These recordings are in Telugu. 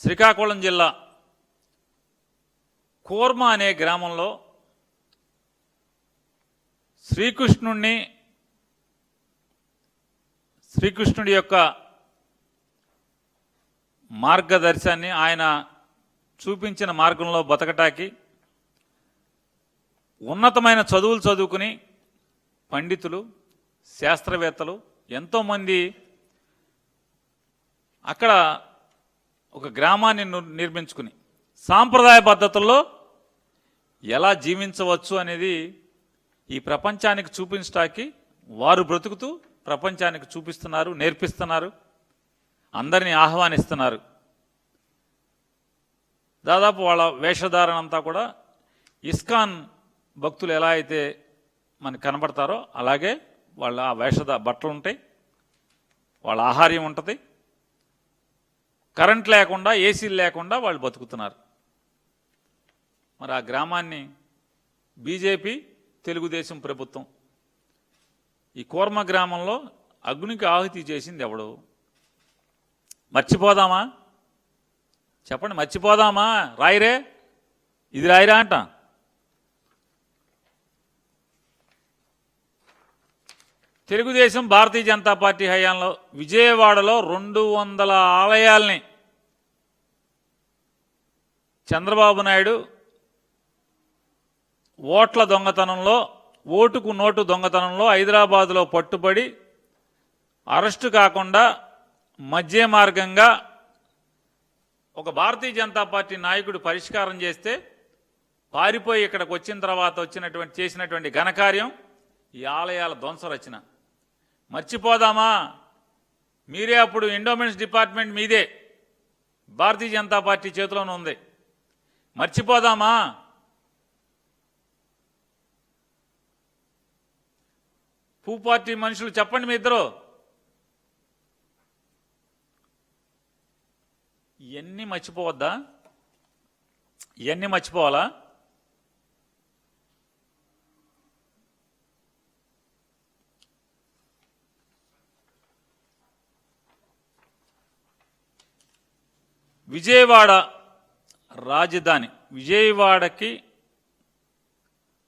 శ్రీకాకుళం జిల్లా కూర్మ అనే గ్రామంలో శ్రీకృష్ణుడి యొక్క మార్గదర్శనాన్ని ఆయన చూపించిన మార్గంలో బతకటానికి ఉన్నతమైన చదువులు చదువుకుని పండితులు శాస్త్రవేత్తలు ఎంతోమంది అక్కడ ఒక గ్రామాన్ని నిర్మించుకుని సాంప్రదాయ పద్ధతుల్లో ఎలా జీవించవచ్చు అనేది ఈ ప్రపంచానికి చూపించడానికి వారు బ్రతుకుతూ ప్రపంచానికి చూపిస్తున్నారు, నేర్పిస్తున్నారు, అందరినీ ఆహ్వానిస్తున్నారు. దాదాపు వాళ్ళ వేషధారణ అంతా కూడా ఇస్కాన్ భక్తులు ఎలా అయితే మనకు కనబడతారో అలాగే వాళ్ళ ఆ బట్టలు ఉంటాయి, వాళ్ళ ఆహార్యం ఉంటుంది. కరెంట్ లేకుండా, ఏసీలు లేకుండా వాళ్ళు బతుకుతున్నారు. మరి ఆ గ్రామాన్ని బీజేపీ, తెలుగుదేశం ప్రభుత్వం ఈ కూర్మ గ్రామంలో అగ్నికి ఆహుతి చేసింది ఎవడు? మర్చిపోదామా? చెప్పండి, మర్చిపోదామా? రాయిరే, ఇది రాయిరా అంట. తెలుగుదేశం భారతీయ జనతా పార్టీ హయాంలో విజయవాడలో 200 ఆలయాల్ని చంద్రబాబు నాయుడు ఓట్ల దొంగతనంలో, ఓటుకు నోటు దొంగతనంలో హైదరాబాదులో పట్టుబడి అరెస్టు కాకుండా మధ్య మార్గంగా ఒక భారతీయ జనతా పార్టీ నాయకుడు పరిష్కారం చేస్తే పారిపోయి ఇక్కడికి వచ్చిన తర్వాత చేసినటువంటి ఘనకార్యం ఈ ఆలయాల ధ్వంసరచన. మర్చిపోదామా? మీరే అప్పుడు ఎండోమెంట్స్ డిపార్ట్మెంట్ మీదే, భారతీయ జనతా పార్టీ చేతిలోనే ఉంది. మర్చిపోదామా? పూ పార్టీ మనుషులు చెప్పండి మీ ఇద్దరు. ఇవన్నీ మర్చిపోవద్దా? ఇవన్నీ మర్చిపోవాలా? విజయవాడ రాజధాని, విజయవాడకి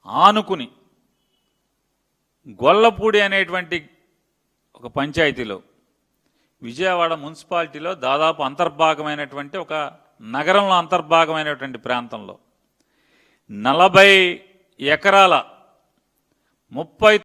ఆనుకుని గొల్లపూడి అనేటువంటి ఒక పంచాయతీలో, విజయవాడ మున్సిపాలిటీలో దాదాపు అంతర్భాగమైనటువంటి ఒక నగరంలో అంతర్భాగమైనటువంటి ప్రాంతంలో 40 ఎకరాల 30